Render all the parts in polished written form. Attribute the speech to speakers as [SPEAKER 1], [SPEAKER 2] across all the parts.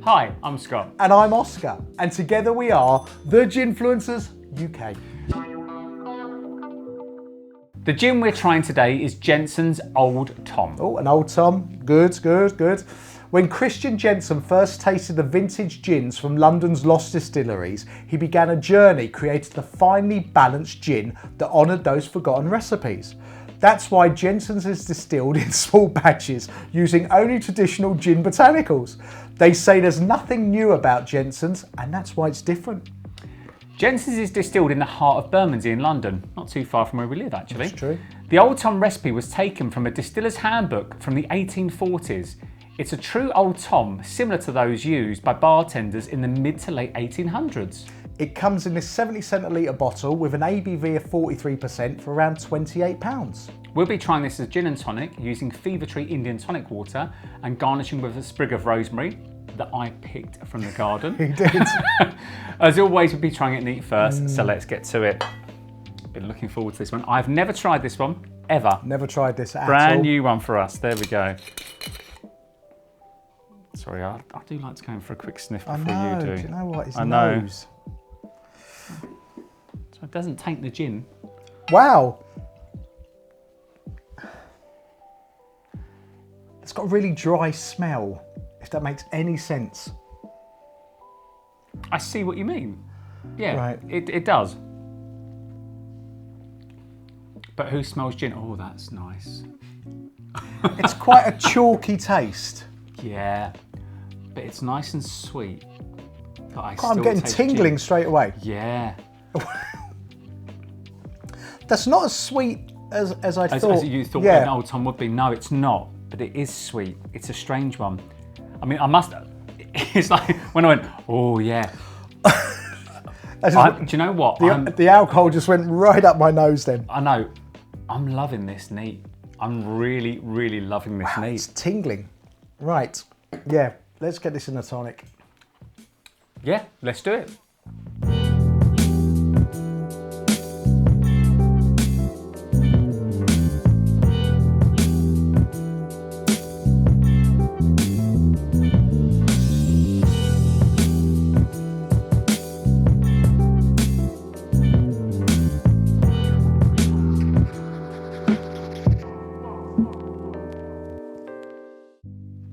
[SPEAKER 1] Hi, I'm Scott.
[SPEAKER 2] And I'm Oscar. And together we are the Ginfluencers UK.
[SPEAKER 1] The gin we're trying today is Jensen's Old Tom.
[SPEAKER 2] Oh, an Old Tom. Good, good, good. When Christian Jensen first tasted the vintage gins from London's lost distilleries, he began a journey creating the finely balanced gin that honoured those forgotten recipes. That's why Jensen's is distilled in small batches using only traditional gin botanicals. They say there's nothing new about Jensen's, and that's why it's different.
[SPEAKER 1] Jensen's is distilled in the heart of Bermondsey in London, not too far from where we live actually.
[SPEAKER 2] That's true.
[SPEAKER 1] The Old Tom recipe was taken from a distiller's handbook from the 1840s. It's a true Old Tom, similar to those used by bartenders in the mid to late 1800s.
[SPEAKER 2] It comes in this 70 centilitre bottle with an ABV of 43% for around £28.
[SPEAKER 1] We'll be trying this as gin and tonic using Fever Tree Indian tonic water and garnishing with a sprig of rosemary that I picked from the garden.
[SPEAKER 2] You did.
[SPEAKER 1] As always, we'll be trying it neat first, so let's get to it. Been looking forward to this one. I've never tried this one, ever.
[SPEAKER 2] Never tried this at all.
[SPEAKER 1] Brand new one for us. There we go. Sorry, I do like to go in for a quick sniff before you do.
[SPEAKER 2] Do you know what? His
[SPEAKER 1] I know.
[SPEAKER 2] nose.
[SPEAKER 1] So it doesn't taint the gin.
[SPEAKER 2] Wow. It's got a really dry smell, if that makes any sense.
[SPEAKER 1] I see what you mean. Yeah,
[SPEAKER 2] Right.
[SPEAKER 1] it does. But who smells gin? Oh, that's nice.
[SPEAKER 2] It's quite a chalky taste.
[SPEAKER 1] Yeah, but it's nice and sweet. But
[SPEAKER 2] I'm
[SPEAKER 1] still
[SPEAKER 2] getting
[SPEAKER 1] taste
[SPEAKER 2] tingling
[SPEAKER 1] gin.
[SPEAKER 2] straight away.
[SPEAKER 1] Yeah.
[SPEAKER 2] That's not as sweet as I thought.
[SPEAKER 1] As you thought
[SPEAKER 2] Yeah.
[SPEAKER 1] an Old Tom would be. No, it's not. But it is sweet. It's a strange one. I mean, it's like when I went, oh yeah. Do you know what?
[SPEAKER 2] The alcohol just went right up my nose then.
[SPEAKER 1] I know. I'm loving this neat. I'm really, really loving this neat.
[SPEAKER 2] It's tingling. Right. Yeah, let's get this in a tonic.
[SPEAKER 1] Yeah, let's do it.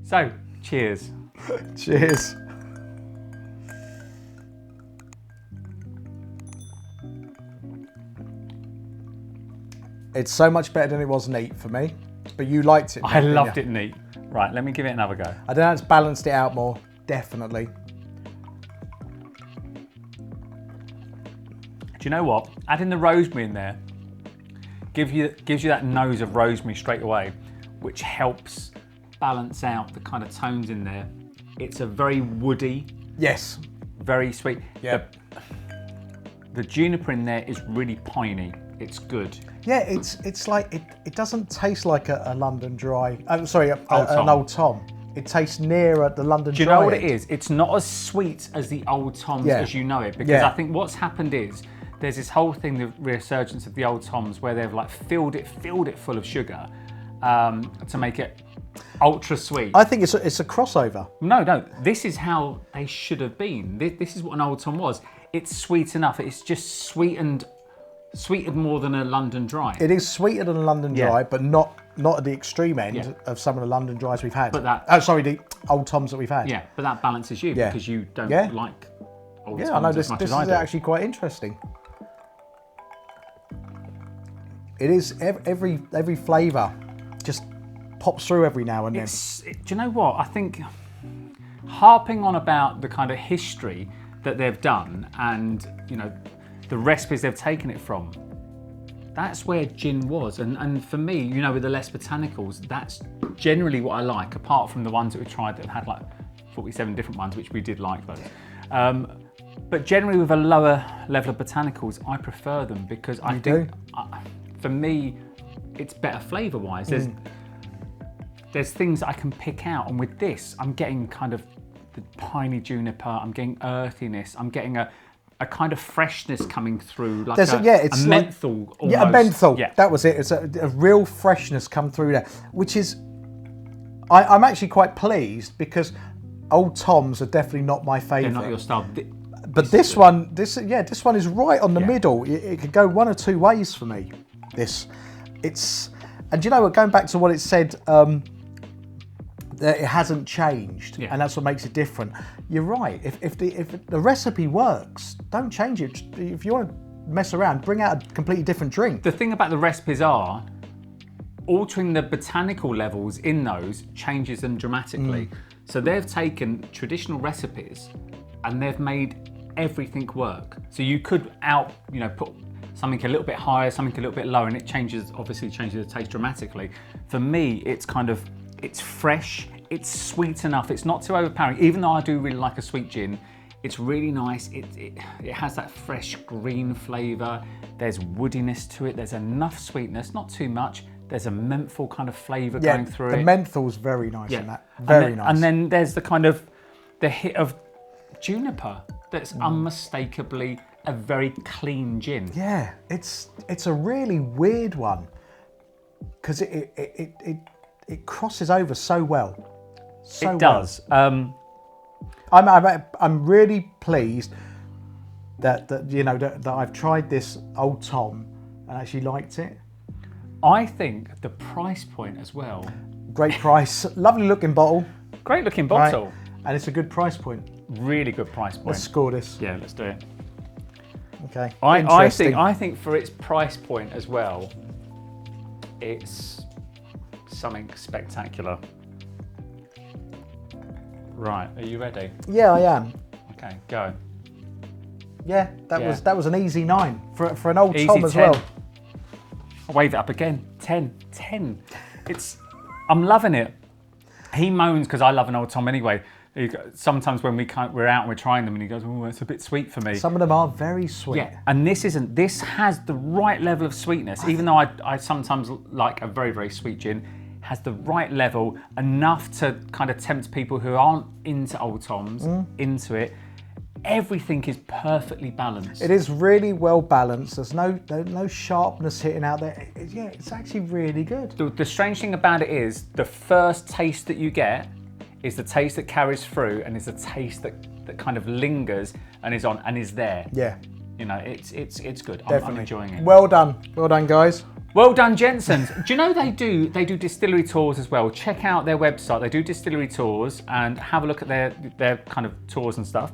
[SPEAKER 1] So, cheers.
[SPEAKER 2] Cheers. It's so much better than it was neat for me, but you liked it.
[SPEAKER 1] I loved it neat. Right, let me give it another go.
[SPEAKER 2] I don't know, it's balanced it out more, definitely.
[SPEAKER 1] Do you know what? Adding the rosemary in there gives you that nose of rosemary straight away, which helps balance out the kind of tones in there. It's a very woody,
[SPEAKER 2] Yes.
[SPEAKER 1] very sweet.
[SPEAKER 2] Yeah.
[SPEAKER 1] The juniper in there is really piney. It's good.
[SPEAKER 2] Yeah, it's like it doesn't taste like a London Dry. I'm sorry, an
[SPEAKER 1] Tom.
[SPEAKER 2] Old Tom. It tastes nearer the London Dry.
[SPEAKER 1] Do you know what it
[SPEAKER 2] end.
[SPEAKER 1] is? It's not as sweet as the Old Toms
[SPEAKER 2] Yeah.
[SPEAKER 1] as you know it, because
[SPEAKER 2] Yeah.
[SPEAKER 1] I think what's happened is there's this whole thing, the resurgence of the Old Toms, where they've like filled it full of sugar to make it ultra sweet.
[SPEAKER 2] I think it's a crossover.
[SPEAKER 1] No, this is how they should have been. This is what an Old Tom was. It's sweet enough. It's just sweetened more than a London Dry.
[SPEAKER 2] It is sweeter than a London Dry,
[SPEAKER 1] Yeah.
[SPEAKER 2] but not at the extreme end
[SPEAKER 1] Yeah.
[SPEAKER 2] of some of the London Dries we've had.
[SPEAKER 1] But that-
[SPEAKER 2] the Old Toms that we've had.
[SPEAKER 1] Yeah, but that balances you
[SPEAKER 2] Yeah.
[SPEAKER 1] because you don't
[SPEAKER 2] Yeah.
[SPEAKER 1] like Old
[SPEAKER 2] Yeah,
[SPEAKER 1] Toms
[SPEAKER 2] I know
[SPEAKER 1] as
[SPEAKER 2] this
[SPEAKER 1] much
[SPEAKER 2] is
[SPEAKER 1] as I do.
[SPEAKER 2] actually quite interesting. It is every flavour just pops through every now and then.
[SPEAKER 1] Do you know what? I think harping on about the kind of history that they've done and, you know, the recipes they've taken it from, that's where gin was. And for me, you know, with the less botanicals, that's generally what I like, apart from the ones that we tried that have had like 47 different ones, which we did like those. But generally with a lower level of botanicals, I prefer them because I think, for me, it's better flavour-wise. There's things I can pick out, and with this, I'm getting kind of the piney juniper, I'm getting earthiness, I'm getting a kind of freshness coming through, like
[SPEAKER 2] it's
[SPEAKER 1] a menthol almost.
[SPEAKER 2] Yeah, a menthol.
[SPEAKER 1] Yeah.
[SPEAKER 2] That was it. It's a real freshness come through there, which is, I'm actually quite pleased because Old Toms are definitely not my favourite.
[SPEAKER 1] They're not your style.
[SPEAKER 2] But this one is right on the middle. It could go one or two ways for me. And you know what? Going back to what it said, that it hasn't changed, and that's what makes it different. You're right. If the recipe works, don't change it. If you want to mess around, bring out a completely different drink.
[SPEAKER 1] The thing about the recipes are altering the botanical levels in those changes them dramatically. So they've taken traditional recipes and they've made everything work. So you could put something a little bit higher, something a little bit lower, and it obviously changes the taste dramatically. For me, it's fresh, it's sweet enough, it's not too overpowering. Even though I do really like a sweet gin, it's really nice. It has that fresh green flavour. There's woodiness to it. There's enough sweetness, not too much. There's a menthol kind of flavour going through it.
[SPEAKER 2] The menthol's very nice in that. Very nice.
[SPEAKER 1] And then there's the hit of juniper that's unmistakably a very clean gin.
[SPEAKER 2] Yeah, it's a really weird one because it crosses over so well.
[SPEAKER 1] It does.
[SPEAKER 2] I'm really pleased that I've tried this Old Tom and actually liked it.
[SPEAKER 1] I think the price point as well.
[SPEAKER 2] Great price, lovely looking bottle.
[SPEAKER 1] Great looking bottle.
[SPEAKER 2] Right. And it's a good price point.
[SPEAKER 1] Really good price point.
[SPEAKER 2] Let's score this.
[SPEAKER 1] Yeah, let's do it.
[SPEAKER 2] Okay.
[SPEAKER 1] I think for its price point as well, it's something spectacular. Right, are you ready?
[SPEAKER 2] Yeah, I am.
[SPEAKER 1] Okay, go.
[SPEAKER 2] Yeah, that was an easy 9 for an Old Tom as
[SPEAKER 1] 10.
[SPEAKER 2] well.
[SPEAKER 1] I'll wave it up again. 10. I'm loving it. He moans because I love an Old Tom anyway. Sometimes when we're out and we're trying them and he goes, oh, it's a bit sweet for me.
[SPEAKER 2] Some of them are very sweet.
[SPEAKER 1] Yeah, and this has the right level of sweetness. Even though I sometimes like a very, very sweet gin, has the right level, enough to kind of tempt people who aren't into Old Toms into it. Everything is perfectly balanced.
[SPEAKER 2] It is really well balanced. There's no sharpness hitting out there. It's actually really good.
[SPEAKER 1] The strange thing about it is the first taste that you get is the taste that carries through and is the taste that kind of lingers and is on and is there.
[SPEAKER 2] Yeah.
[SPEAKER 1] It's good.
[SPEAKER 2] Definitely.
[SPEAKER 1] I'm enjoying it.
[SPEAKER 2] Well done guys.
[SPEAKER 1] Well done, Jensen. Do you know they do distillery tours as well? Check out their website. They do distillery tours and have a look at their kind of tours and stuff.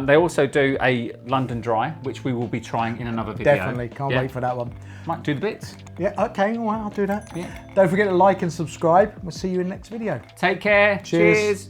[SPEAKER 1] They also do a London Dry, which we will be trying in another video.
[SPEAKER 2] Definitely, can't wait for that one.
[SPEAKER 1] Might do the bits.
[SPEAKER 2] Yeah, okay, all right, I'll do that.
[SPEAKER 1] Yeah.
[SPEAKER 2] Don't forget to like and subscribe. We'll see you in the next video.
[SPEAKER 1] Take care.
[SPEAKER 2] Cheers.